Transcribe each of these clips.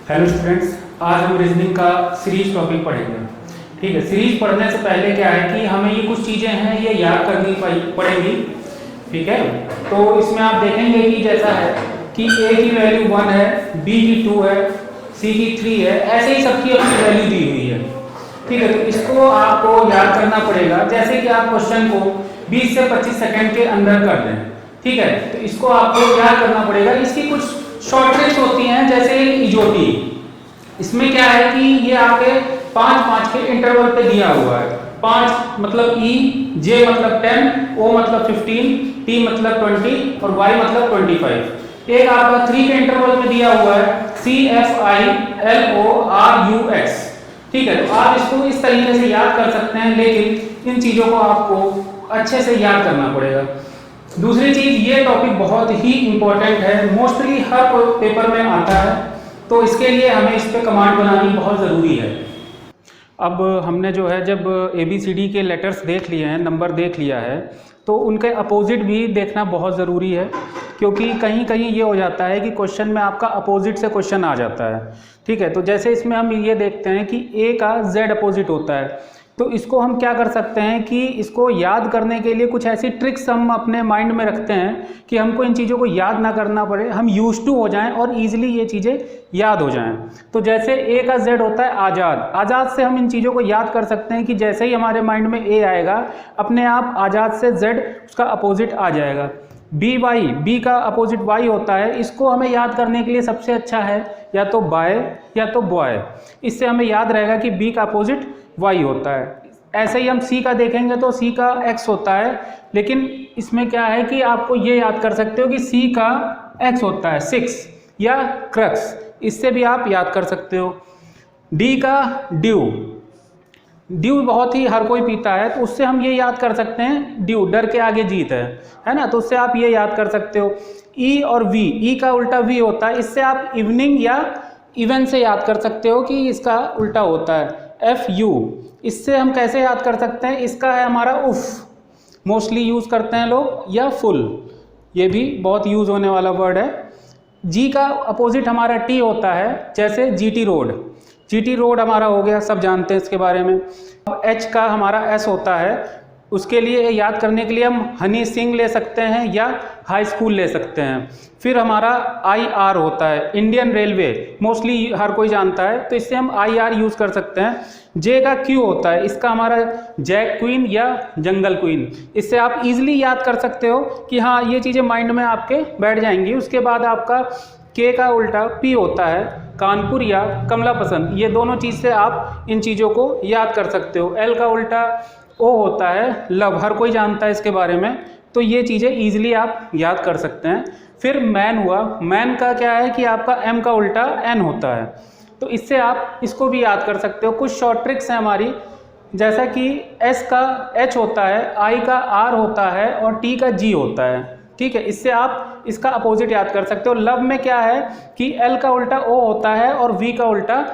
Hello students, आज हम reasoning का सीरीज टॉपिक पढ़ेंगे। ठीक है, सीरीज पढ़ने से पहले क्या है कि हमें ये कुछ चीज़ें हैं ये याद करनी पड़ेंगी। ठीक है, तो इसमें आप देखेंगे कि जैसा है कि ए की वैल्यू 1 है, बी की 2 है, सी की 3 है, ऐसे ही सबकी अपनी वैल्यू दी हुई है। ठीक है, तो इसको आपको याद करना पड़ेगा। जैसे कि आप क्वेश्चन को 20 से 25 सेकेंड के अंदर कर दें। ठीक है, तो इसको आपको याद करना पड़ेगा। इसकी कुछ शॉर्ट ट्रिक्स होती हैं, जैसे इजोटी। इसमें क्या है कि ये आपके 5-5 के इंटरवल पे दिया हुआ है। 5 मतलब ई, जे मतलब 10, ओ मतलब 15, टी मतलब 20 और वाई मतलब 25। एक आपका 3 के इंटरवल में दिया हुआ है, C F I L O R U X. ठीक है, तो आप इसको इस तरीके से याद कर सकते हैं, लेकिन इन चीजों को आपको अच्छे से याद करना पड़ेगा। दूसरी चीज, ये टॉपिक बहुत ही इंपॉर्टेंट है, मोस्टली हर पेपर में आता है, तो इसके लिए हमें इस पे कमांड बनानी बहुत ज़रूरी है। अब हमने जो है जब ABCD के लेटर्स देख लिए हैं, नंबर देख लिया है, तो उनके अपोजिट भी देखना बहुत ज़रूरी है, क्योंकि कहीं कहीं ये हो जाता है कि क्वेश्चन में आपका अपोजिट से क्वेश्चन आ जाता है। ठीक है, तो जैसे इसमें हम ये देखते हैं कि A का Z अपोजिट होता है, तो इसको हम क्या कर सकते हैं कि इसको याद करने के लिए कुछ ऐसी ट्रिक्स हम अपने माइंड में रखते हैं कि हमको इन चीज़ों को याद ना करना पड़े, हम यूज टू हो जाएं और इजीली ये चीज़ें याद हो जाएं। तो जैसे ए का जेड होता है आज़ाद, आज़ाद से हम इन चीज़ों को याद कर सकते हैं कि जैसे ही हमारे माइंड में ए आएगा, अपने आप आज़ाद से जेड उसका अपोजिट आ जाएगा। बी वाई, बी का अपोजिट वाई होता है, इसको हमें याद करने के लिए सबसे अच्छा है या तो बाय या तो बॉय। इससे हमें याद रहेगा कि बी का अपोजिट वाई होता है। ऐसे ही हम सी का देखेंगे तो सी का एक्स होता है, लेकिन इसमें क्या है कि आपको ये याद कर सकते हो कि सी का एक्स होता है 6 या क्रक्स, इससे भी आप याद कर सकते हो। डी का ड्यू, ड्यू बहुत ही हर कोई पीता है, तो उससे हम ये याद कर सकते हैं ड्यू, डर के आगे जीत है ना, तो उससे आप ये याद कर सकते हो। ई और वी, ई का उल्टा वी होता है, इससे आप इवनिंग या इवन से याद कर सकते हो कि इसका उल्टा होता है। एफ यू, इससे हम कैसे याद कर सकते हैं, इसका है हमारा उफ, मोस्टली यूज़ करते हैं लोग, या फुल, ये भी बहुत यूज़ होने वाला वर्ड है। जी का अपोजिट हमारा टी होता है, जैसे जीटी रोड, जीटी रोड हमारा हो गया, सब जानते हैं इसके बारे में। अब एच का हमारा एस होता है, उसके लिए याद करने के लिए हम हनी सिंह ले सकते हैं या हाई स्कूल ले सकते हैं। फिर हमारा आई आर होता है, इंडियन रेलवे, मोस्टली हर कोई जानता है, तो इससे हम आई आर यूज़ कर सकते हैं। जे का क्यू होता है, इसका हमारा जैक क्वीन या जंगल क्वीन, इससे आप इजीली याद कर सकते हो कि हाँ ये चीज़ें माइंड में आपके बैठ जाएंगी। उसके बाद आपका के का उल्टा पी होता है, कानपुर या कमला पसंद, ये दोनों चीज़ से आप इन चीज़ों को याद कर सकते हो। एल का उल्टा ओ होता है, लव, हर कोई जानता है इसके बारे में, तो ये चीज़ें ईजिली आप याद कर सकते हैं। फिर मैन हुआ, मैन का क्या है कि आपका एम का उल्टा एन होता है, तो इससे आप इसको भी याद कर सकते हो। कुछ शॉर्ट ट्रिक्स हैं हमारी, जैसा कि एस का एच होता है, आई का आर होता है और टी का जी होता है। ठीक है, इससे आप इसका अपोजिट याद कर सकते हो। लव में क्या है कि एल का उल्टा ओ होता है और वी का उल्टा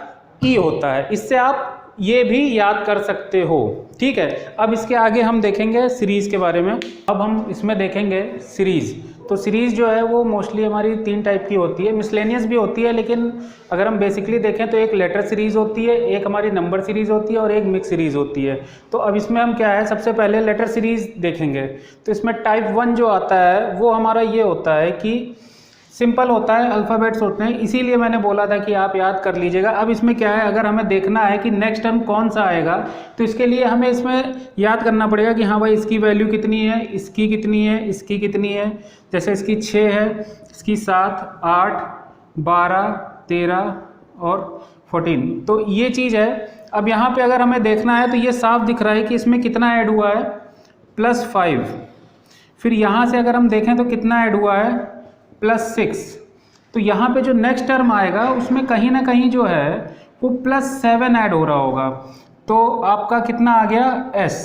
ई होता है, इससे आप ये भी याद कर सकते हो। ठीक है, अब इसके आगे हम देखेंगे सीरीज़ के बारे में। अब हम इसमें देखेंगे सीरीज़, तो सीरीज़ जो है वो मोस्टली हमारी 3 टाइप की होती है, मिसलेनियस भी होती है, लेकिन अगर हम बेसिकली देखें तो एक लेटर सीरीज़ होती है, एक हमारी नंबर सीरीज़ होती है और एक मिक्स सीरीज़ होती है। तो अब इसमें हम क्या है, सबसे पहले लेटर सीरीज़ देखेंगे। तो इसमें टाइप 1 जो आता है वो हमारा ये होता है कि सिंपल होता है, अल्फ़ाबेट्स होते हैं, इसीलिए मैंने बोला था कि आप याद कर लीजिएगा। अब इसमें क्या है, अगर हमें देखना है कि नेक्स्ट टर्म कौन सा आएगा, तो इसके लिए हमें इसमें याद करना पड़ेगा कि हाँ भाई इसकी वैल्यू कितनी है, इसकी कितनी है, इसकी कितनी है। जैसे इसकी 6 है, इसकी 7, 8, 12, 13 और 14, तो ये चीज़ है। अब यहाँ पे अगर हमें देखना है तो ये साफ दिख रहा है कि इसमें कितना ऐड हुआ है, +5। फिर यहाँ से अगर हम देखें तो कितना ऐड हुआ है, +6। तो यहाँ पे जो नेक्स्ट टर्म आएगा उसमें कहीं ना कहीं जो है वो +7 ऐड हो रहा होगा, तो आपका कितना आ गया, S,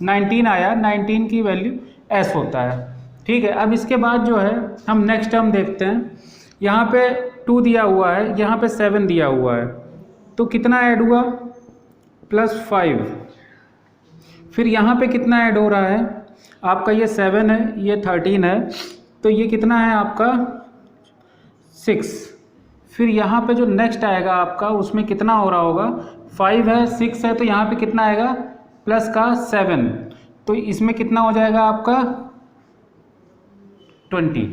19 आया, 19 की वैल्यू S होता है। ठीक है, अब इसके बाद जो है हम नेक्स्ट टर्म देखते हैं। यहाँ पे 2 दिया हुआ है, यहाँ पे 7 दिया हुआ है, तो कितना ऐड हुआ, +5। फिर यहाँ पे कितना ऐड हो रहा है, आपका ये 7 है, ये 13 है, तो ये कितना है आपका 6। फिर यहाँ पे जो नेक्स्ट आएगा आपका उसमें कितना हो रहा होगा, 5 है 6 है, तो यहाँ पे कितना आएगा प्लस का 7, तो इसमें कितना हो जाएगा आपका 20।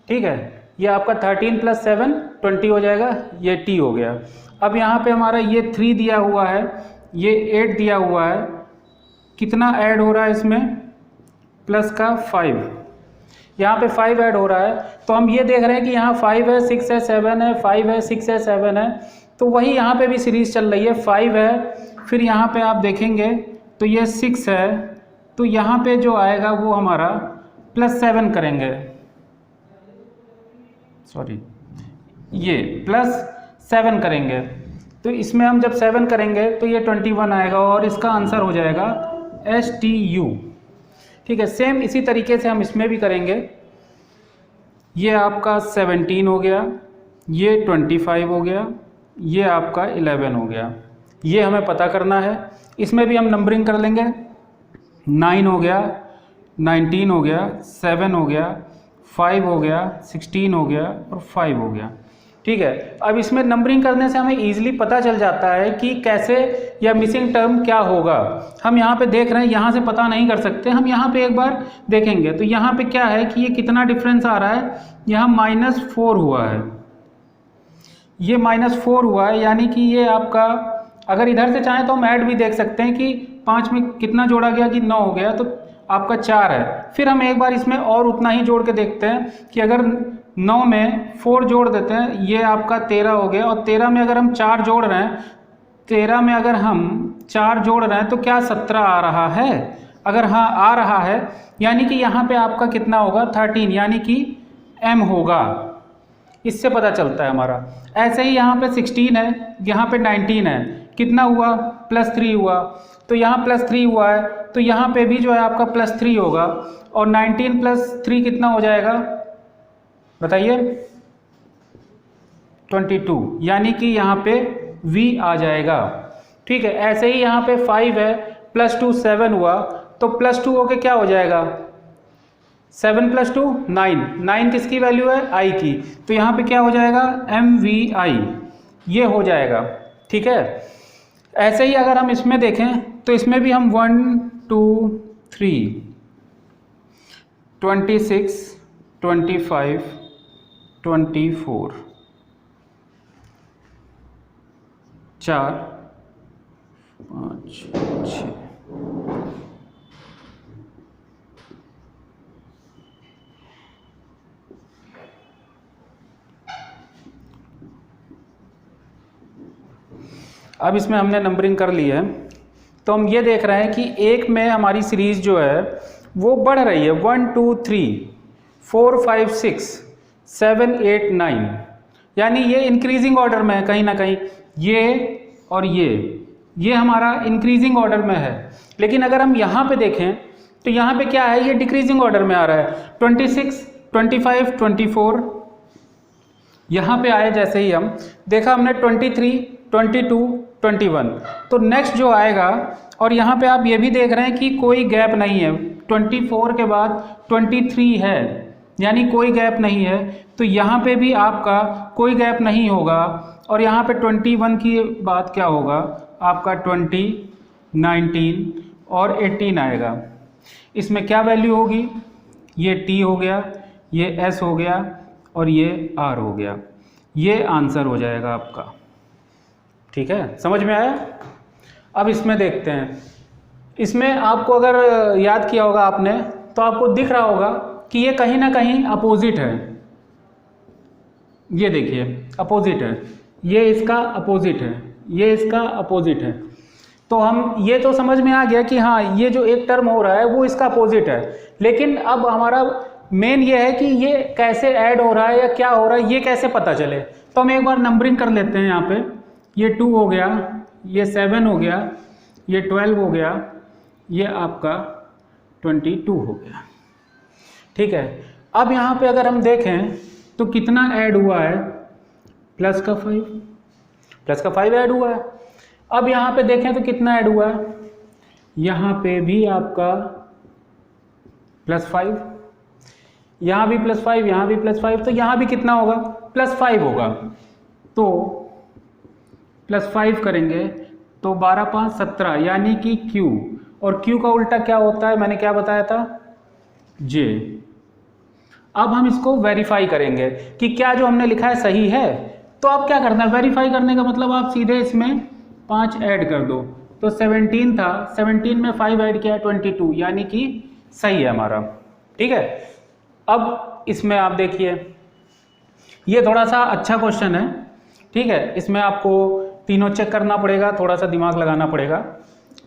ठीक है, ये आपका 13 + 7 20 हो जाएगा, ये t हो गया। अब यहाँ पे हमारा ये 3 दिया हुआ है, ये 8 दिया हुआ है, कितना ऐड हो रहा है इसमें प्लस का 5, यहाँ पे 5 ऐड हो रहा है। तो हम ये देख रहे हैं कि यहाँ 5 है 6 है 7 है, 5 है 6 है 7 है, तो वही यहाँ पे भी सीरीज चल रही है। 5 है, फिर यहाँ पे आप देखेंगे तो ये 6 है, तो यहाँ पे जो आएगा वो हमारा +7 करेंगे, सॉरी ये +7 करेंगे, तो इसमें हम जब 7 करेंगे तो ये 21 आएगा और इसका आंसर हो जाएगा STU। ठीक है, सेम इसी तरीके से हम इसमें भी करेंगे। ये आपका 17 हो गया, ये 25 हो गया, ये आपका 11 हो गया, ये हमें पता करना है। इसमें भी हम नंबरिंग कर लेंगे, 9 हो गया, 19 हो गया, 7 हो गया, 5 हो गया, 16 हो गया और 5 हो गया। ठीक है, अब इसमें नंबरिंग करने से हमें ईजिली पता चल जाता है कि कैसे या मिसिंग टर्म क्या होगा। हम यहाँ पे देख रहे हैं, यहाँ से पता नहीं कर सकते, हम यहाँ पे एक बार देखेंगे तो यहाँ पे क्या है कि ये कितना डिफरेंस आ रहा है, यहाँ -4 हुआ है, ये -4 हुआ है, यानी कि ये आपका, अगर इधर से चाहें तो हम ऐड भी देख सकते हैं कि 5 में कितना जोड़ा गया कि 9 हो गया, तो आपका 4 है। फिर हम एक बार इसमें और उतना ही जोड़ के देखते हैं कि अगर 9 में 4 जोड़ देते हैं, ये आपका 13 हो गया, और 13 में अगर हम 4 जोड़ रहे हैं, 13 में अगर हम 4 जोड़ रहे हैं तो क्या 17 आ रहा है? अगर हाँ आ रहा है, यानी कि यहाँ पे आपका कितना होगा 13, यानी कि m होगा, इससे पता चलता है हमारा। ऐसे ही यहाँ पे 16 है, यहाँ पे 19 है, कितना हुआ +3 हुआ, तो यहाँ +3 हुआ है, तो यहाँ पे भी जो है आपका +3 होगा, और 19 + 3 कितना हो जाएगा बताइए, 22, यानी कि यहाँ पे V आ जाएगा। ठीक है, ऐसे ही यहाँ पे 5 है, +2 7 हुआ, तो +2 होके क्या हो जाएगा, 7 + 2 9, 9 किसकी वैल्यू है I की, तो यहाँ पे क्या हो जाएगा MVI, ये हो जाएगा। ठीक है, ऐसे ही अगर हम इसमें देखें तो इसमें भी हम 1 2 3 26 25 24 4 5 6 अब इसमें हमने नंबरिंग कर ली है, तो हम ये देख रहे हैं कि एक में हमारी सीरीज जो है वो बढ़ रही है, 1 2 3 4 5 6 7 8 9, यानी ये इंक्रीजिंग ऑर्डर में है कहीं ना कहीं, ये और ये हमारा इंक्रीजिंग ऑर्डर में है। लेकिन अगर हम यहाँ पे देखें तो यहाँ पे क्या है, ये डिक्रीजिंग ऑर्डर में आ रहा है, 26 25 24, यहाँ पे आए जैसे ही हम देखा हमने 23 22 21, तो नेक्स्ट जो आएगा, और यहाँ पे आप ये भी देख रहे हैं कि कोई गैप नहीं है, 24 के बाद 23 है, यानी कोई गैप नहीं है, तो यहाँ पे भी आपका कोई गैप नहीं होगा, और यहाँ पे 21 की बात क्या होगा आपका 20 19 और 18 आएगा। इसमें क्या वैल्यू होगी, ये T हो गया, ये S हो गया और ये R हो गया, ये आंसर हो जाएगा आपका। ठीक है, समझ में आया? अब इसमें देखते हैं, इसमें आपको अगर याद किया होगा आपने तो आपको दिख रहा होगा कि ये कहीं ना कहीं अपोजिट है, ये देखिए अपोजिट है, ये इसका अपोजिट है, ये इसका अपोजिट है, तो हम ये तो समझ में आ गया कि हाँ ये जो एक टर्म हो रहा है वो इसका अपोजिट है। लेकिन अब हमारा मेन ये है कि ये कैसे ऐड हो रहा है या क्या हो रहा है, ये कैसे पता चले। तो हम एक बार नंबरिंग कर लेते हैं, यहाँ पे ये 2 हो गया, ये 7 हो गया, ये 12 हो गया, ये आपका 22 हो गया। ठीक है, अब यहाँ पे अगर हम देखें तो कितना ऐड हुआ है, प्लस का 5 ऐड हुआ है। अब यहाँ पे देखें तो कितना ऐड हुआ है, यहाँ पे भी आपका +5, यहाँ भी +5, यहाँ भी +5, तो यहाँ भी कितना होगा +5 होगा। तो +5 करेंगे तो 12 5 17 यानी कि Q, और Q का उल्टा क्या होता है, मैंने क्या बताया था, J। अब हम इसको वेरीफाई करेंगे कि क्या जो हमने लिखा है सही है। तो अब क्या करना है, वेरीफाई करने का मतलब आप सीधे इसमें 5 ऐड कर दो, तो 17 था, 17 में 5 ऐड किया 22, यानी कि सही है हमारा। ठीक है, अब इसमें आप देखिए, ये थोड़ा सा अच्छा क्वेश्चन है। ठीक है, इसमें आपको तीनों चेक करना पड़ेगा, थोड़ा सा दिमाग लगाना पड़ेगा।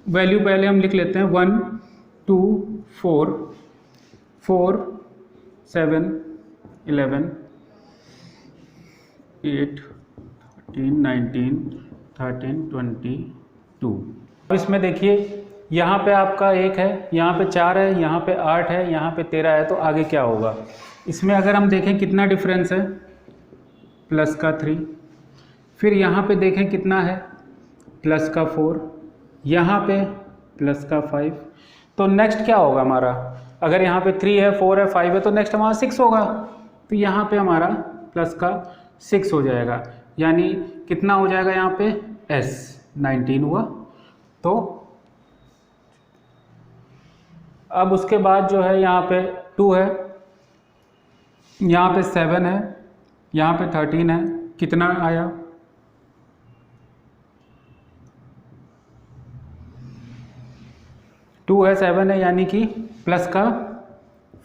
वैल्यू पहले हम लिख लेते हैं, 1 2 4 4 7 11 8 13 19 13 22। अब इसमें देखिए, यहाँ पे आपका 1 है, यहाँ पे 4 है, यहाँ पे 8 है, यहाँ पे 13 है, तो आगे क्या होगा। इसमें अगर हम देखें कितना डिफरेंस है, प्लस का 3, फिर यहाँ पे देखें कितना है, प्लस का 4, यहाँ पे प्लस का 5, तो नेक्स्ट क्या होगा हमारा, अगर यहाँ पे 3 है 4 है 5 है तो नेक्स्ट हमारा 6 होगा, तो यहाँ पे हमारा प्लस का 6 हो जाएगा, यानी कितना हो जाएगा यहाँ पे S 19 हुआ। तो अब उसके बाद जो है यहाँ पे 2 है, यहाँ पे 7 है, यहाँ पे 13 है, कितना आया, टू है 7 है, यानी कि प्लस का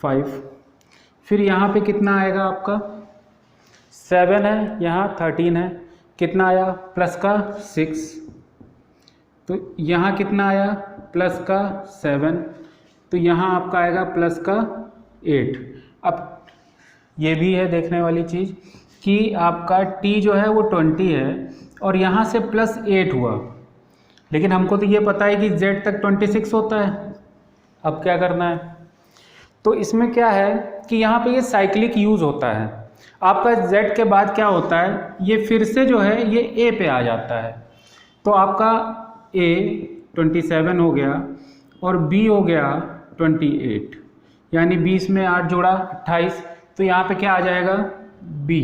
5। फिर यहाँ पे कितना आएगा आपका, 7 है, यहाँ 13 है, कितना आया, प्लस का 6। तो यहाँ कितना आया, प्लस का 7, तो यहाँ आपका आएगा प्लस का 8। अब ये भी है देखने वाली चीज़ कि आपका t जो है वो 20 है और यहाँ से प्लस 8 हुआ, लेकिन हमको तो ये पता है कि z तक 26 होता है। अब क्या करना है, तो इसमें क्या है कि यहाँ पे ये साइक्लिक यूज़ होता है, आपका z के बाद क्या होता है, ये फिर से जो है ये a पे आ जाता है, तो आपका a 27 हो गया और b हो गया 28, यानी 20 में 8 जोड़ा 28, तो यहाँ पे क्या आ जाएगा, b।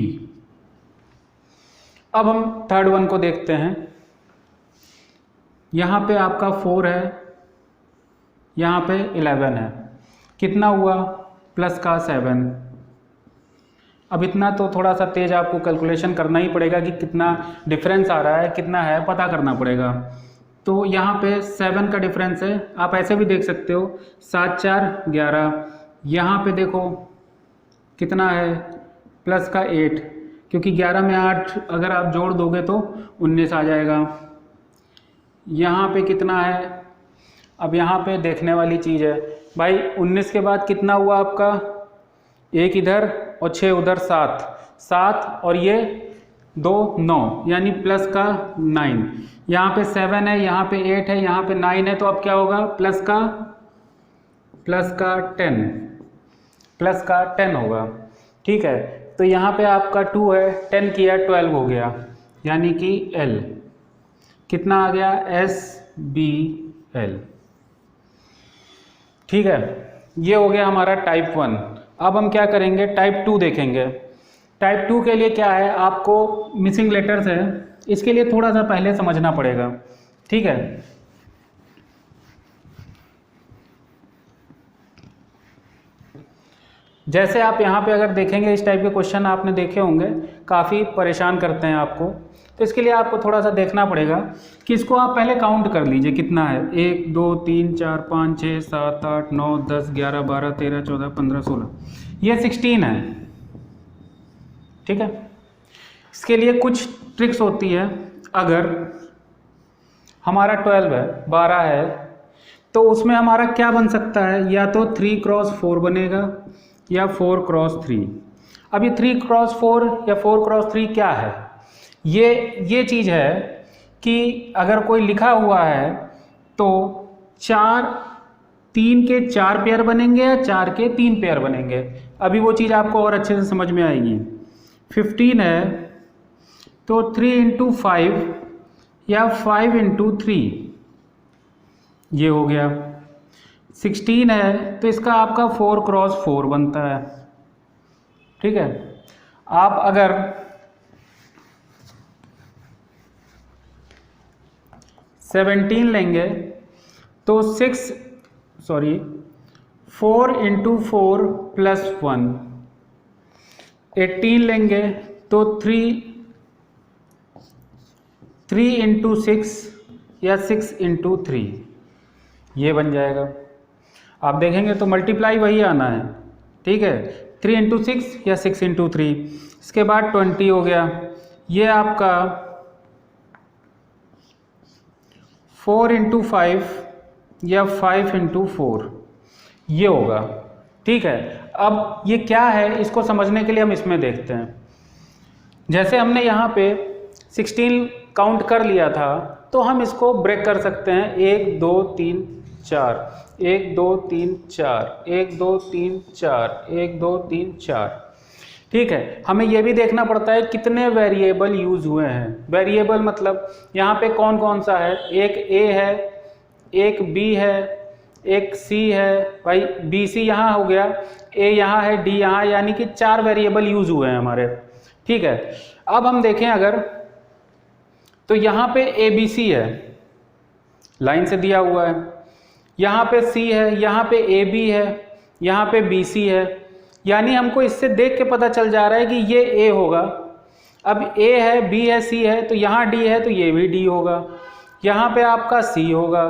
अब हम थर्ड वन को देखते हैं, यहाँ पे आपका 4 है, यहाँ पे 11 है, कितना हुआ, प्लस का 7। अब इतना तो थोड़ा सा तेज आपको कैलकुलेशन करना ही पड़ेगा कि कितना डिफरेंस आ रहा है, कितना है पता करना पड़ेगा। तो यहाँ पे 7 का डिफरेंस है, आप ऐसे भी देख सकते हो, 7 4 11, यहाँ पे देखो कितना है, प्लस का 8, क्योंकि 11 में 8 अगर आप जोड़ दोगे तो 19 आ जाएगा। यहाँ पे कितना है, अब यहाँ पे देखने वाली चीज़ है भाई, 19 के बाद कितना हुआ आपका, 1 इधर और 6 उधर, 7 और ये 2 9, यानी प्लस का 9। यहाँ पे 7 है, यहाँ पे 8 है, यहाँ पे 9 है, तो अब क्या होगा, प्लस का 10 होगा। ठीक है, तो यहाँ पे आपका 2 है, 10 किया 12 हो गया, यानी कि L कितना आ गया, SBL। ठीक है, ये हो गया हमारा टाइप 1। अब हम क्या करेंगे, टाइप 2 देखेंगे। टाइप 2 के लिए क्या है, आपको मिसिंग लेटर्स है, इसके लिए थोड़ा सा पहले समझना पड़ेगा। ठीक है, जैसे आप यहाँ पे अगर देखेंगे, इस टाइप के क्वेश्चन आपने देखे होंगे, काफ़ी परेशान करते हैं आपको, तो इसके लिए आपको थोड़ा सा देखना पड़ेगा कि इसको आप पहले काउंट कर लीजिए कितना है, 1 2 3 4 5 6 7 8 9 10 11 12 13 14 15 16, ये 16 है। ठीक है, इसके लिए कुछ ट्रिक्स होती है। अगर हमारा 12 है, 12 है, तो उसमें हमारा क्या बन सकता है, या तो 3 क्रॉस 4 बनेगा या 4 क्रॉस 3। अब ये 3 क्रॉस 4 या 4 क्रॉस 3 क्या है, ये चीज़ है कि अगर कोई लिखा हुआ है तो 3 के 4 पेयर बनेंगे या 4 के 3 पेयर बनेंगे। अभी वो चीज़ आपको और अच्छे से समझ में आएगी। 15 है तो 3 इंटू 5 या 5 इंटू 3, ये हो गया। 16 है तो इसका आपका 4 क्रॉस 4 बनता है। ठीक है, आप अगर 17 लेंगे तो 4 इंटू 4 प्लस 1। 18 लेंगे तो 3 इंटू 6 या 6 इंटू 3, ये बन जाएगा। आप देखेंगे तो मल्टीप्लाई वही आना है, ठीक है, 3 इंटू 6 या 6 इंटू 3। इसके बाद 20 हो गया, ये आपका 4 इंटू 5 या 5 इंटू 4 ये होगा, ठीक है। अब ये क्या है, इसको समझने के लिए हम इसमें देखते हैं। जैसे हमने यहाँ पे 16 काउंट कर लिया था, तो हम इसको ब्रेक कर सकते हैं 1 2 3 4, 1 2 3 4, 1 2 3 4, 1 2 3 4, ठीक है। हमें यह भी देखना पड़ता है कितने वेरिएबल यूज हुए हैं। वेरिएबल मतलब यहाँ पे कौन कौन सा है, एक ए है, एक बी है, एक सी है, भाई बी सी यहाँ हो गया, ए यहाँ है, डी यहाँ, यानी कि 4 वेरिएबल यूज हुए हैं हमारे, ठीक है। अब हम देखें अगर, तो यहाँ पे ए बी सी है, लाइन से दिया हुआ है, यहाँ पे सी है, यहाँ पे ए बी है, यहाँ पे बी सी है, यानी हमको इससे देख के पता चल जा रहा है कि ये ए होगा। अब ए है, बी है, सी है, तो यहाँ डी है तो ये भी डी होगा, यहाँ पे आपका सी होगा,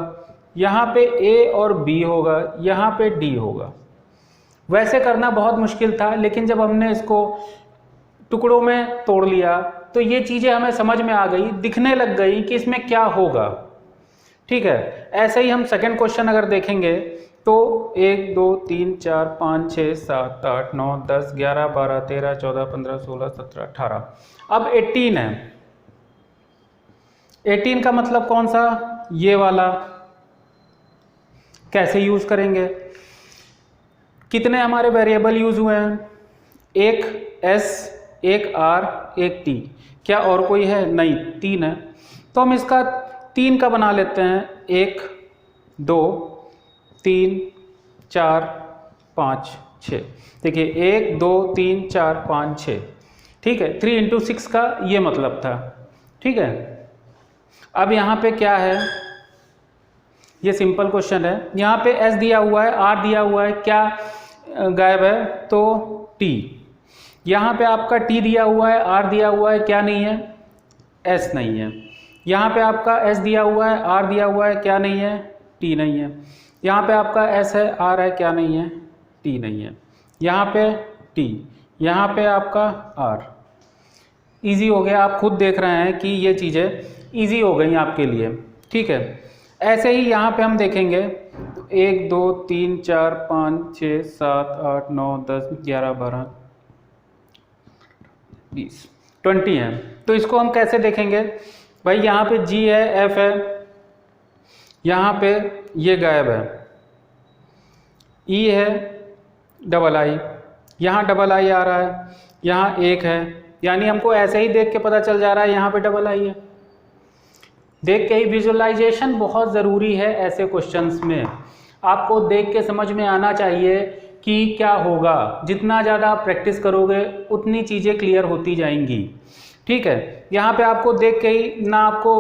यहाँ पे ए और बी होगा, यहाँ पे डी होगा। वैसे करना बहुत मुश्किल था, लेकिन जब हमने इसको टुकड़ों में तोड़ लिया तो ये चीज़ें हमें समझ में आ गई, दिखने लग गई कि इसमें क्या होगा, ठीक है। ऐसे ही हम सेकंड क्वेश्चन अगर देखेंगे तो 1 2 3 4 5 6 7 8 9 10 11 12 13 14 15 16 17 18, अब 18 है। 18 का मतलब कौन सा, ये वाला। कैसे यूज करेंगे, कितने हमारे वेरिएबल यूज हुए हैं, एक एस, एक आर, एक टी, क्या और कोई है, नहीं, 3 है। तो हम इसका 3 का बना लेते हैं, 1 2 3 4 5 6, देखिए 1 2 3 4 5 6, ठीक है। 3 इंटू 6 का ये मतलब था, ठीक है। अब यहाँ पे क्या है, ये सिंपल क्वेश्चन है, यहाँ पे एस दिया हुआ है, आर दिया हुआ है, क्या गायब है, तो टी। यहाँ पे आपका टी दिया हुआ है, आर दिया हुआ है, क्या नहीं है, एस नहीं है। यहाँ पे आपका एस दिया हुआ है, आर दिया हुआ है, क्या नहीं है, टी नहीं है। यहाँ पे आपका एस है, आर है, क्या नहीं है, टी नहीं है। यहाँ पे टी, यहाँ पे आपका आर। इजी हो गया, आप खुद देख रहे हैं कि ये चीज़ें इजी हो गई आपके लिए, ठीक है। ऐसे ही यहाँ पे हम देखेंगे तो 1 2 3 4 5 6 7 8 9 10 11 12 20 20 है। तो इसको हम कैसे देखेंगे, भाई यहाँ पे जी है, एफ है, यहाँ पे ये गायब है, ई है, डबल आई, यहाँ डबल आई आ रहा है, यहाँ 1 है, यानी हमको ऐसे ही देख के पता चल जा रहा है यहाँ पे डबल आई है। देख के ही विजुअलाइजेशन बहुत ज़रूरी है ऐसे क्वेश्चंस में, आपको देख के समझ में आना चाहिए कि क्या होगा। जितना ज़्यादा आप प्रैक्टिस करोगे उतनी चीज़ें क्लियर होती जाएंगी, ठीक है। यहाँ पे आपको देख के ही ना आपको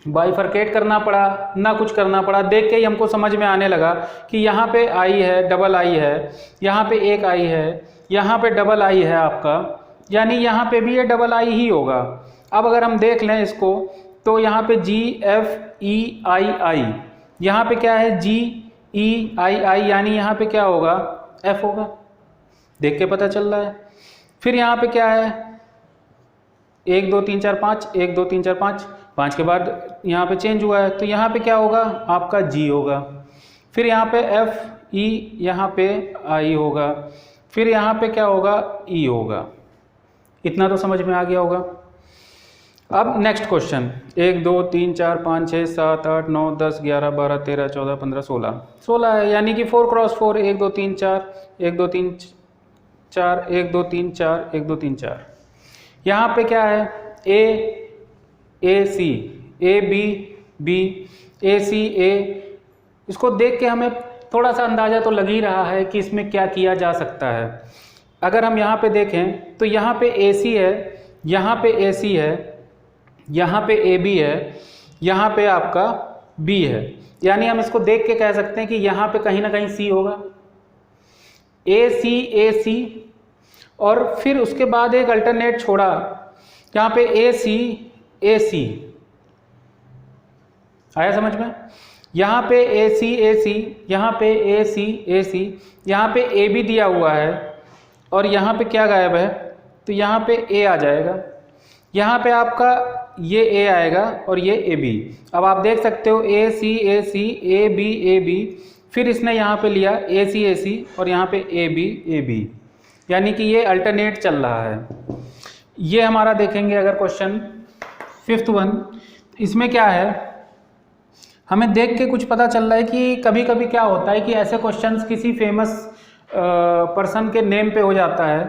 बाइफरकेट करना पड़ा, ना कुछ करना पड़ा, देख के ही हमको समझ में आने लगा कि यहाँ पे आई है, डबल आई है, यहाँ पे एक आई है, यहाँ पे डबल आई है आपका, यानी यहाँ पे भी ये डबल आई ही होगा। अब अगर हम देख लें इसको तो यहाँ पे जी एफ ई आई आई, यहाँ पे क्या है, जी ई आई आई, यानी यहाँ पे क्या होगा, एफ होगा, देख के पता चल रहा है। फिर यहाँ पे क्या है, 1 2 3 4 5, 1 2 3 4 5, 5 के बाद यहाँ पे चेंज हुआ है, तो यहाँ पे क्या होगा, आपका जी होगा। फिर यहाँ पे एफ ई, यहाँ पे आई होगा, फिर यहाँ पे क्या होगा, ई होगा। इतना तो समझ में आ गया होगा। अब नेक्स्ट क्वेश्चन, 1 2 3 4 5 6 7 8 9 10 11 12 13 14 15 16, 16 है, यानी कि 4 क्रॉस 4, 1 2 3 4, 1 2 3 4, 1 2 3 4, 1 2 3 4। यहाँ पे क्या है, ए सी, ए बी बी, ए सी ए। इसको देख के हमें थोड़ा सा अंदाज़ा तो लग ही रहा है कि इसमें क्या किया जा सकता है। अगर हम यहाँ पे देखें तो यहाँ पे ए सी है, यहाँ पे ए सी है, यहाँ पे ए बी है, यहाँ पे आपका B है, यानी हम इसको देख के कह सकते हैं कि यहाँ पे कहीं ना कहीं C होगा, AC और फिर उसके बाद एक अल्टरनेट छोड़ा यहाँ पे AC आया समझ में, यहाँ पे AC यहाँ पे AC यहाँ पे AB दिया हुआ है और यहाँ पे क्या गायब है, तो यहाँ पे A आ जाएगा, यहाँ पे आपका ये A आएगा और ये AB। अब आप देख सकते हो AC AB, फिर इसने यहाँ पे लिया AC और यहाँ पे AB, यानी कि ये अल्टरनेट चल रहा है। ये हमारा देखेंगे अगर क्वेश्चन 5th वन, इसमें क्या है, हमें देख के कुछ पता चल रहा है कि कभी कभी क्या होता है कि ऐसे क्वेश्चंस किसी फेमस पर्सन के नेम पे हो जाता है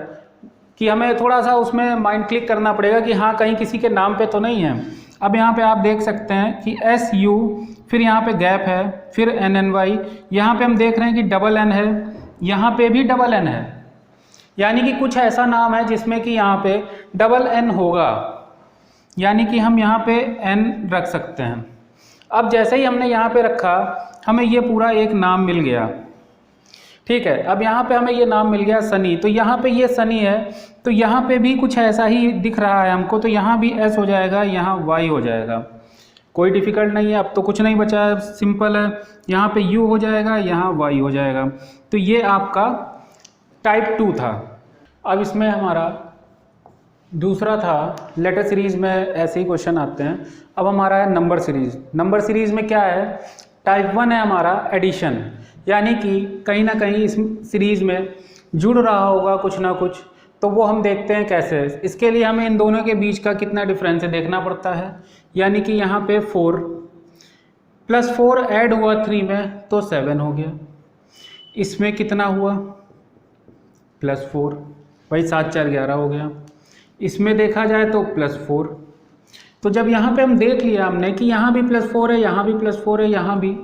कि हमें थोड़ा सा उसमें माइंड क्लिक करना पड़ेगा कि हाँ कहीं किसी के नाम पे तो नहीं है। अब यहाँ पे आप देख सकते हैं कि SU, फिर यहाँ पे गैप है, फिर NNY, यहाँ पे हम देख रहे हैं कि डबल N है, यहाँ पे भी डबल N है, यानी कि कुछ ऐसा नाम है जिसमें कि यहाँ पे डबल N होगा, यानी कि हम यहाँ पे N रख सकते हैं। अब जैसे ही हमने यहाँ पे रखा हमें ये पूरा एक नाम मिल गया, ठीक है। अब यहाँ पे हमें ये नाम मिल गया सनी, तो यहाँ पे ये सनी है, तो यहाँ पे भी कुछ ऐसा ही दिख रहा है हमको, तो यहाँ भी S हो जाएगा, यहाँ Y हो जाएगा, कोई डिफ़िकल्ट नहीं है। अब तो कुछ नहीं बचा है, सिंपल है, यहाँ पे U हो जाएगा, यहाँ Y हो जाएगा। तो ये आपका टाइप 2 था। अब इसमें हमारा दूसरा था, लेटर सीरीज़ में ऐसे ही क्वेश्चन आते हैं। अब हमारा है नंबर सीरीज़। नंबर सीरीज़ में क्या है, टाइप 1 है हमारा एडिशन, यानी कि कहीं ना कहीं इस सीरीज़ में जुड़ रहा होगा कुछ ना कुछ, तो वो हम देखते हैं कैसे। इसके लिए हमें इन दोनों के बीच का कितना डिफरेंस है देखना पड़ता है, यानी कि यहाँ पे 4 + 4 ऐड हुआ 3 में तो 7 हो गया, इसमें कितना हुआ +4, भाई 7 4 11 हो गया। इसमें देखा जाए तो +4, तो जब यहाँ पे हम देख लिया हमने कि यहाँ भी +4 है, यहाँ भी +4 है, यहाँ भी,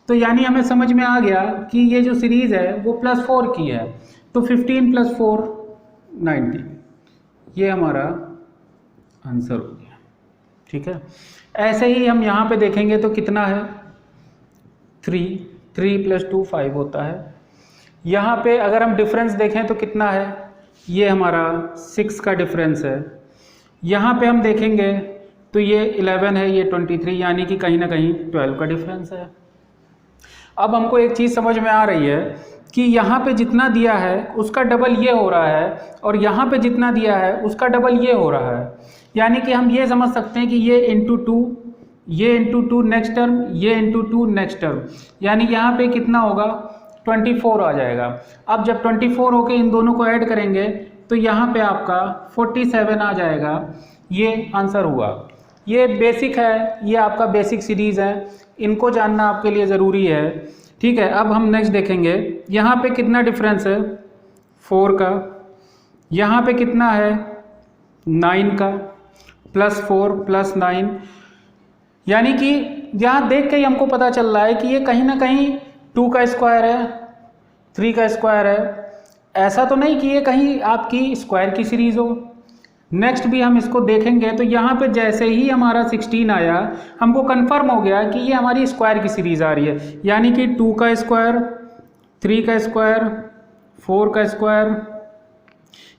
तो यानी हमें समझ में आ गया कि ये जो सीरीज़ है वो +4 की है। तो 15 + 4 90, ये हमारा आंसर हो गया, ठीक है। ऐसे ही हम यहाँ पे देखेंगे तो कितना है 3 + 2 5 होता है। यहाँ पे अगर हम डिफरेंस देखें तो कितना है, ये हमारा 6 का डिफरेंस है। यहाँ पे हम देखेंगे तो ये 11 है, ये 23, यानी कि कहीं ना कहीं 12 का डिफरेंस है। अब हमको एक चीज़ समझ में आ रही है कि यहाँ पे जितना दिया है उसका डबल ये हो रहा है और यहाँ पे जितना दिया है उसका डबल ये हो रहा है, यानी कि हम ये समझ सकते हैं कि ये × 2, ये × 2 नेक्स्ट टर्म, ये × 2 नेक्स्ट टर्म, यानी यहाँ पे कितना होगा 24 आ जाएगा। अब जब 24 होके इन दोनों को ऐड करेंगे तो यहाँ पे आपका 47 आ जाएगा, ये आंसर हुआ। ये बेसिक है, ये आपका बेसिक सीरीज़ है, इनको जानना आपके लिए ज़रूरी है, ठीक है। अब हम नेक्स्ट देखेंगे, यहाँ पे कितना डिफरेंस है 4 का, यहाँ पे कितना है 9 का, +4 + 9, यानी कि यहाँ देख के ही हमको पता चल रहा है कि ये कहीं ना कहीं 2 का स्क्वायर है, 3 का स्क्वायर है, ऐसा तो नहीं कि ये कहीं आपकी स्क्वायर की सीरीज़ हो। नेक्स्ट भी हम इसको देखेंगे तो यहाँ पे जैसे ही हमारा 16 आया हमको कंफर्म हो गया कि ये हमारी स्क्वायर की सीरीज़ आ रही है, यानी कि 2 का स्क्वायर, 3 का स्क्वायर, 4 का स्क्वायर,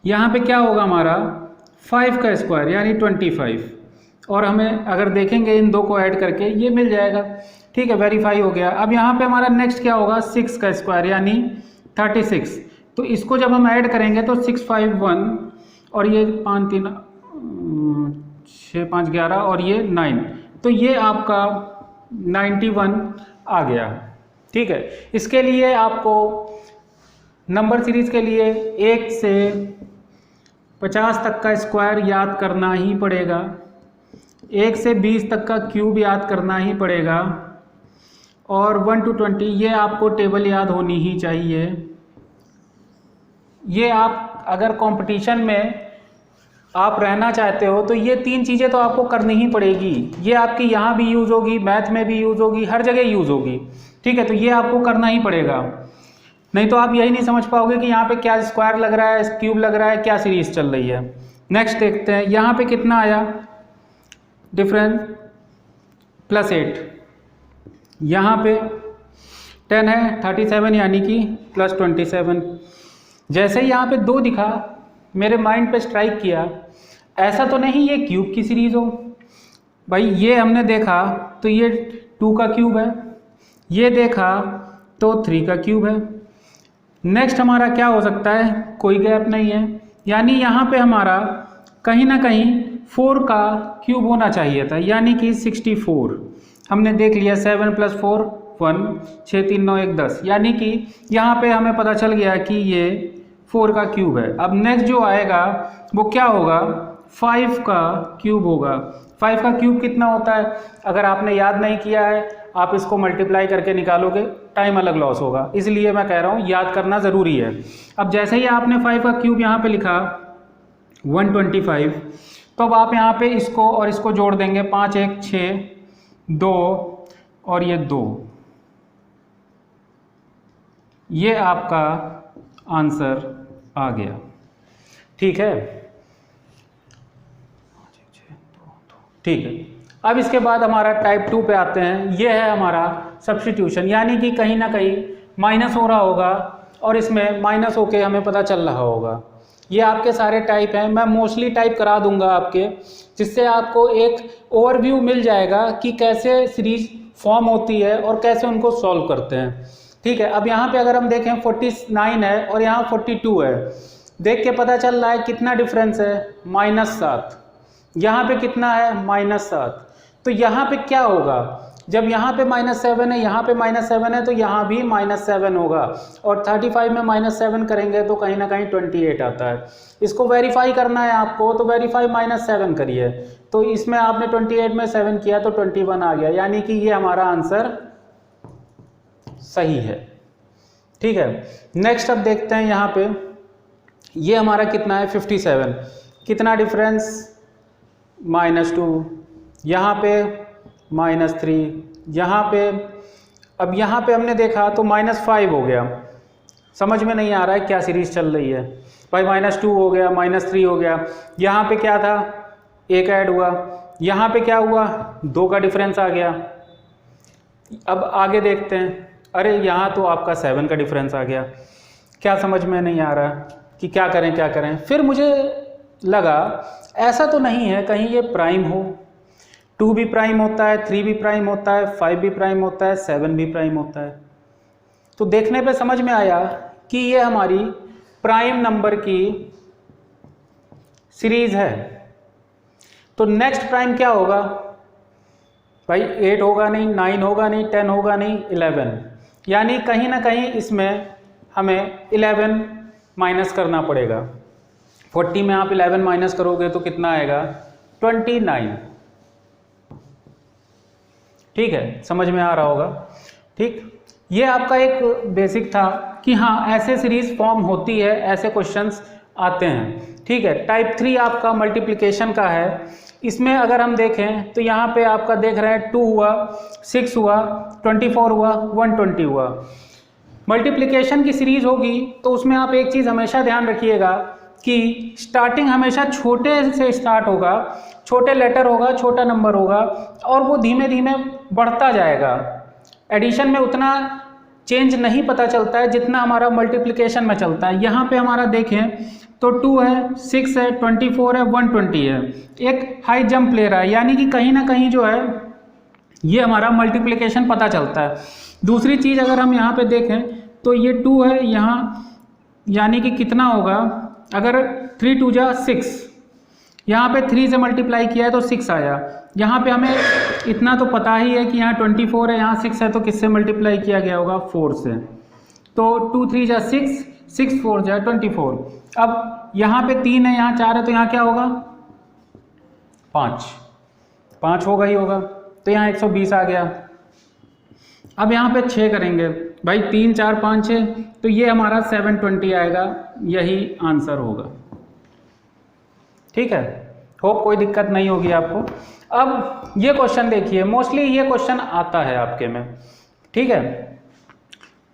यहाँ पे क्या होगा हमारा 5 का स्क्वायर यानी 25, और हमें अगर देखेंगे इन दो को ऐड करके ये मिल जाएगा, ठीक है, वेरीफाई हो गया। अब यहाँ पे हमारा नेक्स्ट क्या होगा 6 का स्क्वायर यानी 36, तो इसको जब हम ऐड करेंगे तो 6 5 1 और ये 5 3 6 5 11 और ये 9, तो ये आपका 91 आ गया, ठीक है। इसके लिए आपको नंबर सीरीज़ के लिए 1 से 50 तक का स्क्वायर याद करना ही पड़ेगा, 1 से 20 तक का क्यूब याद करना ही पड़ेगा, और 1 to 20 ये आपको टेबल याद होनी ही चाहिए। ये आप अगर कंपटीशन में आप रहना चाहते हो तो ये 3 चीज़ें तो आपको करनी ही पड़ेगी, ये आपकी यहाँ भी यूज़ होगी, मैथ में भी यूज़ होगी, हर जगह यूज़ होगी, ठीक है। तो ये आपको करना ही पड़ेगा, नहीं तो आप यही नहीं समझ पाओगे कि यहाँ पे क्या स्क्वायर लग रहा है, क्यूब लग रहा है, क्या सीरीज़ चल रही है। नेक्स्ट देखते हैं, यहाँ पे कितना आया डिफरेंस +8, यहाँ पे 10 है 37 यानी कि +27। जैसे ही यहाँ पे 2 दिखा मेरे माइंड पे स्ट्राइक किया, ऐसा तो नहीं ये क्यूब की सीरीज़ हो भाई। ये हमने देखा तो ये 2 का क्यूब है, ये देखा तो 3 का क्यूब है। नेक्स्ट हमारा क्या हो सकता है, कोई गैप नहीं है, यानी यहाँ पे हमारा कहीं ना कहीं 4 का क्यूब होना चाहिए था, यानी कि 64। हमने देख लिया 7 + 4 1, 6 3 9 1 10, यानी कि यहाँ पे हमें पता चल गया कि ये 4 का क्यूब है। अब नेक्स्ट जो आएगा वो क्या होगा, 5 का क्यूब होगा। 5 का क्यूब कितना होता है, अगर आपने याद नहीं किया है आप इसको मल्टीप्लाई करके निकालोगे, टाइम अलग लॉस होगा, इसलिए मैं कह रहा हूँ याद करना ज़रूरी है। अब जैसे ही आपने 5 का क्यूब यहाँ पे लिखा 125, तो अब आप यहाँ पे इसको और इसको जोड़ देंगे, 5 1 6 2 और ये 2, ये आपका आंसर आ गया। ठीक है, ठीक है। अब इसके बाद हमारा टाइप 2 पे आते हैं। ये है हमारा सब्स्टिट्यूशन, यानी कि कहीं ना कहीं माइनस हो रहा होगा और इसमें माइनस होके हमें पता चल रहा होगा। ये आपके सारे टाइप हैं, मैं मोस्टली टाइप करा दूंगा आपके, जिससे आपको एक ओवरव्यू मिल जाएगा कि कैसे सीरीज फॉर्म होती है और कैसे उनको सॉल्व करते हैं। ठीक है, अब यहाँ पे अगर हम देखें 49 है और यहाँ 42 है, देख के पता चल रहा है कितना डिफरेंस है, -7। यहाँ पे कितना है, -7। तो यहाँ पे क्या होगा, जब यहाँ पे -7 है, यहाँ पे -7 है, तो यहाँ भी -7 होगा, और 35 में -7 करेंगे तो कहीं ना कहीं 28 आता है। इसको वेरीफाई करना है आपको, तो वेरीफाई -7 करिए, तो इसमें आपने 28 में 7 किया तो 21 आ गया, यानी कि ये हमारा आंसर सही है। ठीक है, नेक्स्ट अब देखते हैं यहाँ पे, ये हमारा कितना है 57, कितना डिफरेंस, -2, यहाँ पे -3, यहाँ पे, अब यहाँ पे हमने देखा तो -5 हो गया। समझ में नहीं आ रहा है क्या सीरीज चल रही है भाई, -2 हो गया, -3 हो गया, यहाँ पे क्या था, 1 ऐड हुआ, यहाँ पे क्या हुआ, 2 का डिफरेंस आ गया। अब आगे देखते हैं, अरे यहाँ तो आपका 7 का डिफरेंस आ गया। क्या समझ में नहीं आ रहा कि क्या करें क्या करें। फिर मुझे लगा ऐसा तो नहीं है कहीं ये प्राइम हो, 2 भी प्राइम होता है, 3 भी प्राइम होता है, 5 भी प्राइम होता है, 7 भी प्राइम होता है। तो देखने पे समझ में आया कि ये हमारी प्राइम नंबर की सीरीज है। तो नेक्स्ट प्राइम क्या होगा भाई, 8 होगा नहीं, 9 होगा नहीं, 10 होगा नहीं, 11, यानी कहीं ना कहीं इसमें हमें 11 माइनस करना पड़ेगा। 40 में आप 11 माइनस करोगे तो कितना आएगा, 29। ठीक है, समझ में आ रहा होगा। ठीक, ये आपका एक बेसिक था कि हाँ ऐसे सीरीज फॉर्म होती है, ऐसे क्वेश्चंस आते हैं। ठीक है, टाइप 3 आपका मल्टीप्लिकेशन का है। इसमें अगर हम देखें तो यहाँ पे आपका देख रहे हैं 2 हुआ, 6 हुआ, 24 हुआ, 120 हुआ। मल्टीप्लिकेशन की सीरीज होगी तो उसमें आप एक चीज़ हमेशा ध्यान रखिएगा कि स्टार्टिंग हमेशा छोटे से स्टार्ट होगा, छोटे लेटर होगा, छोटा नंबर होगा, और वो धीमे धीमे बढ़ता जाएगा। एडिशन में उतना चेंज नहीं पता चलता है जितना हमारा मल्टीप्लिकेशन में चलता है। यहाँ पे हमारा देखें तो 2 है, 6 है, 24 है, 120 है, एक हाई जंप ले रहा है, यानी कि कहीं ना कहीं जो है ये हमारा मल्टीप्लिकेशन पता चलता है। दूसरी चीज़ अगर हम यहाँ पे देखें तो ये 2 है यहाँ, यानी कि कितना होगा, अगर 3 2 जा 6, यहाँ पे 3 से मल्टीप्लाई किया है तो 6 आया। यहाँ पे हमें इतना तो पता ही है कि यहाँ 24 है, यहाँ 6 है, तो किससे मल्टीप्लाई किया गया होगा, 4 से। तो 2 3 जा 6, 6 4 जा 24। अब यहाँ पे 3 है, यहाँ 4 है, तो यहाँ क्या होगा, 5 होगा ही होगा, तो यहाँ 120 आ गया। अब यहाँ पे 6 करेंगे भाई, 3 4 5 6, तो ये हमारा 720 आएगा, यही आंसर होगा। ठीक है, होप कोई दिक्कत नहीं होगी आपको। अब ये क्वेश्चन देखिए, मोस्टली ये क्वेश्चन आता है आपके में। ठीक है,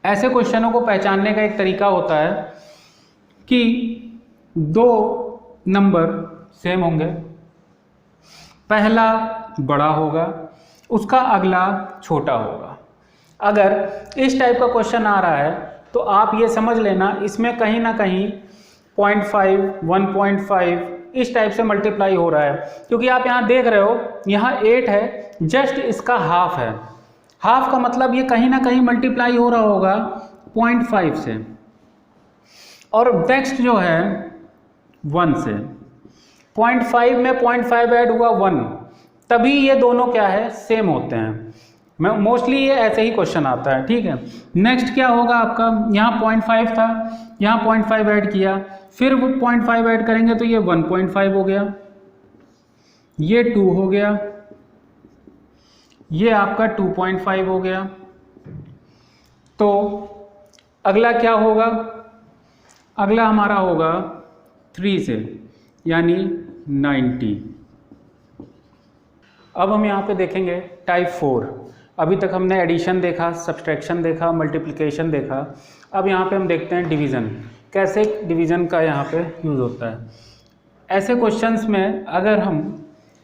ऐसे क्वेश्चनों को पहचानने का एक तरीका होता है कि 2 नंबर सेम होंगे, पहला बड़ा होगा उसका अगला छोटा होगा। अगर इस टाइप का क्वेश्चन आ रहा है तो आप ये समझ लेना इसमें कहीं ना कहीं 0.5, 1.5 इस टाइप से मल्टीप्लाई हो रहा है, क्योंकि आप यहाँ देख रहे हो यहाँ 8 है, जस्ट इसका हाफ है। हाफ का मतलब ये कहीं ना कहीं मल्टीप्लाई हो रहा होगा 0.5 से, और नेक्स्ट जो है 1 से। 0.5 में 0.5 ऐड हुआ 1, तभी ये दोनों क्या है, सेम होते हैं। मैं मोस्टली ये ऐसे ही क्वेश्चन आता है, ठीक है। नेक्स्ट क्या होगा आपका, यहाँ 0.5 था, यहाँ 0.5 ऐड किया, फिर वो 0.5 ऐड करेंगे तो ये 1.5 हो गया, ये 2 हो गया, ये आपका 2.5 हो गया। तो अगला क्या होगा, अगला हमारा होगा 3 से, यानी 90। अब हम यहाँ पे देखेंगे टाइप 4। अभी तक हमने एडिशन देखा, सब्सट्रैक्शन देखा, मल्टीप्लिकेशन देखा। अब यहाँ पे हम देखते हैं डिवीज़न, कैसे डिवीज़न का यहाँ पे यूज़ होता है। ऐसे क्वेश्चंस में अगर हम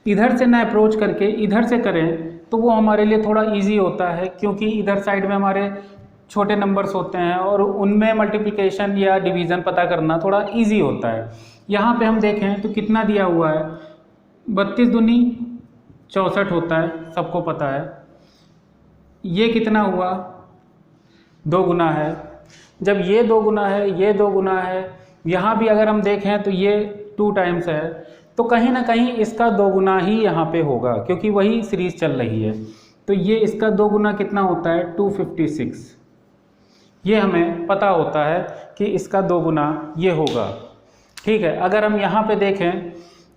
इधर से ना अप्रोच करके इधर से करें तो वो हमारे लिए थोड़ा इजी होता है, क्योंकि इधर साइड में हमारे छोटे नंबर्स होते हैं और उनमें मल्टीप्लिकेशन या डिवीज़न पता करना थोड़ा इजी होता है। यहाँ पे हम देखें तो कितना दिया हुआ है, 32 दूनी 64 होता है, सबको पता है। ये कितना हुआ, 2 गुना है। जब ये 2 गुना है, ये 2 गुना है, यहाँ भी अगर हम देखें तो ये 2 टाइम्स है, तो कहीं ना कहीं इसका 2 गुना ही यहाँ पे होगा, क्योंकि वही सीरीज चल रही है। तो ये इसका 2 गुना कितना होता है, 256। ये हमें पता होता है कि इसका 2 गुना ये होगा, ठीक है। अगर हम यहाँ पे देखें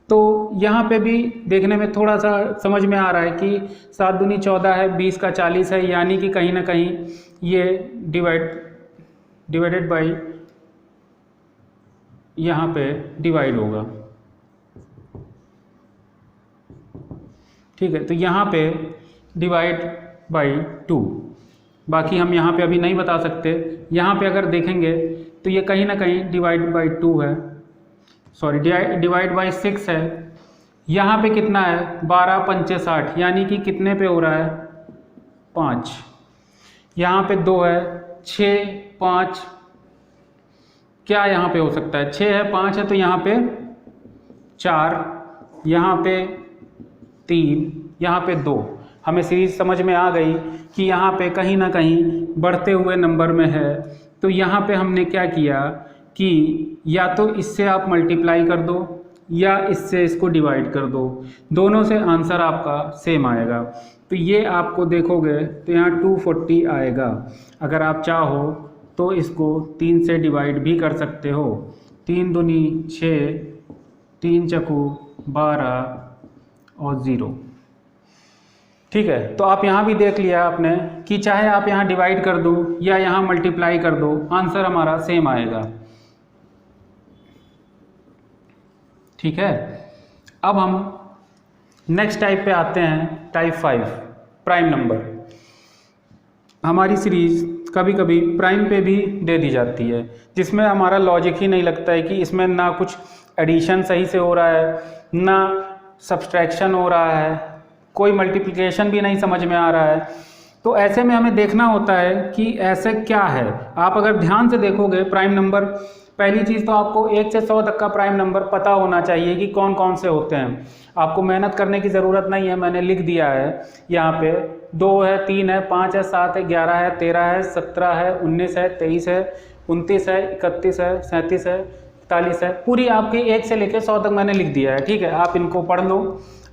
तो यहाँ पे भी देखने में थोड़ा सा समझ में आ रहा है कि 7 दूनी 14 है, 20 का 40 है, यानी कि कहीं ना कहीं ये डिवाइडेड बाई यहाँ पे डिवाइड होगा, ठीक है। तो यहाँ पे डिवाइड बाई 2, बाकी हम यहाँ पे अभी नहीं बता सकते। यहाँ पे अगर देखेंगे तो ये कहीं ना कहीं डिवाइड बाई 2 है, सॉरी डिवाइड बाई 6 है। यहाँ पे कितना है, 12 पंचे 60, यानी कि कितने पे हो रहा है, 5। यहाँ पे 2 है, 6 5, क्या यहाँ पे हो सकता है, 6 है 5 है, तो यहाँ पे 4, यहाँ पे 3, यहाँ पे 2। हमें सीरीज समझ में आ गई कि यहाँ पे कहीं ना कहीं बढ़ते हुए नंबर में है। तो यहाँ पे हमने क्या किया कि या तो इससे आप मल्टीप्लाई कर दो या इससे इसको डिवाइड कर दो, दोनों से आंसर आपका सेम आएगा। तो ये आपको देखोगे तो यहाँ 240 आएगा। अगर आप चाहो तो इसको 3 से डिवाइड भी कर सकते हो, 3 दूनी 6, 3 चकू 12 और 0, ठीक है। तो आप यहाँ भी देख लिया आपने कि चाहे आप यहाँ डिवाइड कर दो या यहाँ मल्टीप्लाई कर दो, आंसर हमारा सेम आएगा, ठीक है। अब हम नेक्स्ट टाइप पे आते हैं, टाइप 5, प्राइम नंबर। हमारी सीरीज कभी कभी प्राइम पे भी दे दी जाती है, जिसमें हमारा लॉजिक ही नहीं लगता है कि इसमें ना कुछ एडिशन सही से हो रहा है, ना सब्सट्रैक्शन हो रहा है, कोई मल्टीप्लिकेशन भी नहीं समझ में आ रहा है। तो ऐसे में हमें देखना होता है कि ऐसे क्या है। आप अगर ध्यान से देखोगे प्राइम नंबर, पहली चीज़ तो आपको 1 से 100 तक का प्राइम नंबर पता होना चाहिए कि कौन कौन से होते हैं। आपको मेहनत करने की ज़रूरत नहीं है, मैंने लिख दिया है यहाँ पे। 2 है, 3 है, 5 है, 7 है, 11 है, 13 है, 17 है, 19 है, 23 है, 29 है, 31 है, 37 है, 41 है, पूरी आपकी 1 से लेकर 100 तक मैंने लिख दिया है, ठीक है। आप इनको पढ़ लो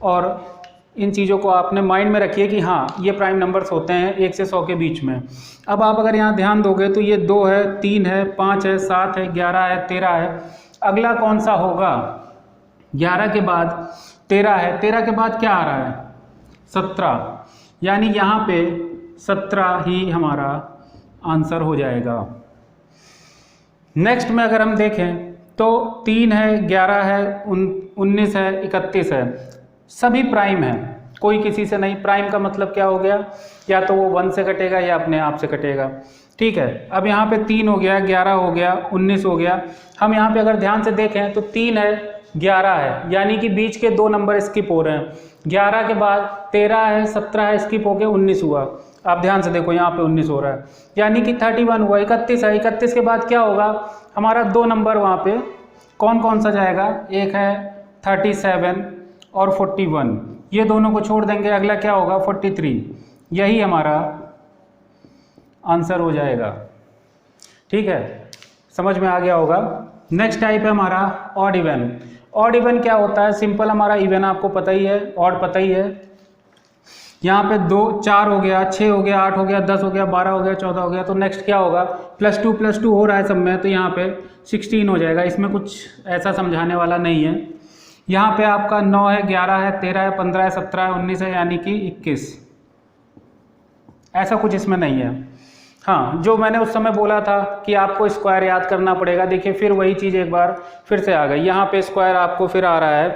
और इन चीज़ों को आपने माइंड में रखिए कि हाँ ये प्राइम नंबर्स होते हैं 1 से 100 के बीच में। अब आप अगर यहाँ ध्यान दोगे तो ये 2 है, 3 है, 5 है, 7 है, 11 है, 13 है। अगला कौन सा होगा, 11 के बाद 13 है, 13 के बाद क्या आ रहा है, 17, यानी यहाँ पे 17 ही हमारा आंसर हो जाएगा। नेक्स्ट में अगर हम देखें तो 3 है, 11 है, 19 है, 31 है, सभी प्राइम है, कोई किसी से नहीं। प्राइम का मतलब क्या हो गया, या तो वो 1 से कटेगा या अपने आप से कटेगा, ठीक है। अब यहाँ पे 3 हो गया, 11 हो गया, 19 हो गया। हम यहाँ पे अगर ध्यान से देखें तो 3 है, 11 है, यानी कि बीच के 2 नंबर स्किप हो रहे हैं। 11 के बाद 13 है, 17 है, स्किप हो के 19 हुआ। आप ध्यान से देखो यहाँ पे 19 हो रहा है, यानी कि 31 हुआ। 31 है, 31 के बाद क्या होगा, हमारा 2 नंबर वहाँ पे कौन कौन सा जाएगा, एक है 37 और 41, ये दोनों को छोड़ देंगे, अगला क्या होगा 43। यही हमारा आंसर हो जाएगा। ठीक है, समझ में आ गया होगा। नेक्स्ट टाइप है हमारा ऑड इवन। ऑड इवन क्या होता है, सिंपल हमारा इवन आपको पता ही है, ऑड पता ही है। यहाँ पे 2 4 हो गया, 6 हो गया, 8 हो गया, 10 हो गया, 12 हो गया, 14 हो गया, तो नेक्स्ट क्या होगा, +2 हो रहा है सब में, तो यहाँ पे 16 हो जाएगा। इसमें कुछ ऐसा समझाने वाला नहीं है। यहाँ पे आपका 9 है, 11 है, 13 है, 15 है, 17 है, 19 है, यानी कि 21। ऐसा कुछ इसमें नहीं है। हाँ, जो मैंने उस समय बोला था कि आपको स्क्वायर याद करना पड़ेगा, देखिए फिर वही चीज़ एक बार फिर से आ गई। यहाँ पे स्क्वायर आपको फिर आ रहा है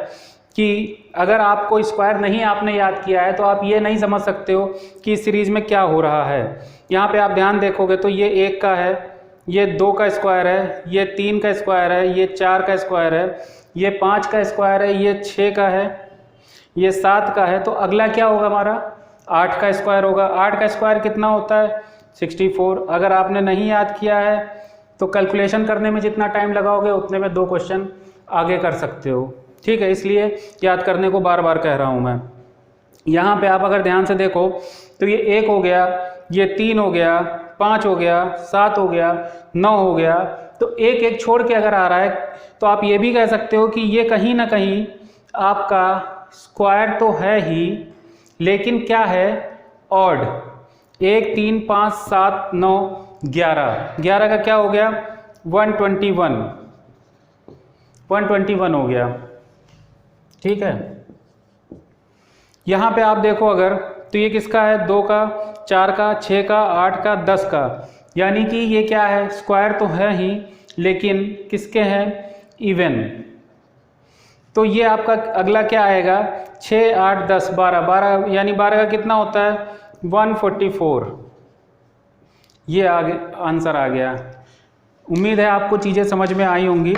कि अगर आपको स्क्वायर नहीं आपने याद किया है तो आप ये नहीं समझ सकते हो कि इस सीरीज़ में क्या हो रहा है। यहाँ पे आप ध्यान देखोगे तो ये 1 का है, ये 2 का स्क्वायर है, ये 3 का स्क्वायर है, ये 4 का स्क्वायर है, ये 5 का स्क्वायर है, ये 6 का है, ये 7 का है। तो अगला क्या होगा हमारा 8 का स्क्वायर होगा। 8 का स्क्वायर कितना होता है 64। अगर आपने नहीं याद किया है तो कैलकुलेशन करने में जितना टाइम लगाओगे उतने में 2 क्वेश्चन आगे कर सकते हो। ठीक है, इसलिए याद करने को बार बार कह रहा हूँ मैं। यहाँ पे आप अगर ध्यान से देखो तो ये 1 हो गया, ये 3 हो गया, 5 हो गया, 7 हो गया, 9 हो गया। तो एक एक छोड़ के अगर आ रहा है तो आप ये भी कह सकते हो कि ये कहीं ना कहीं आपका स्क्वायर तो है ही, लेकिन क्या है ऑड। 1 3 5 7 9 11, 11 का क्या हो गया 121 हो गया। ठीक है, यहाँ पे आप देखो अगर तो ये किसका है 2 का, 4 का, 6 का, 8 का, 10 का, यानी कि ये क्या है स्क्वायर तो है ही, लेकिन किसके हैं इवन। तो ये आपका अगला क्या आएगा 6 8 10 12, 12 यानी 12 का कितना होता है 144। ये आगे आंसर आ गया। उम्मीद है आपको चीज़ें समझ में आई होंगी।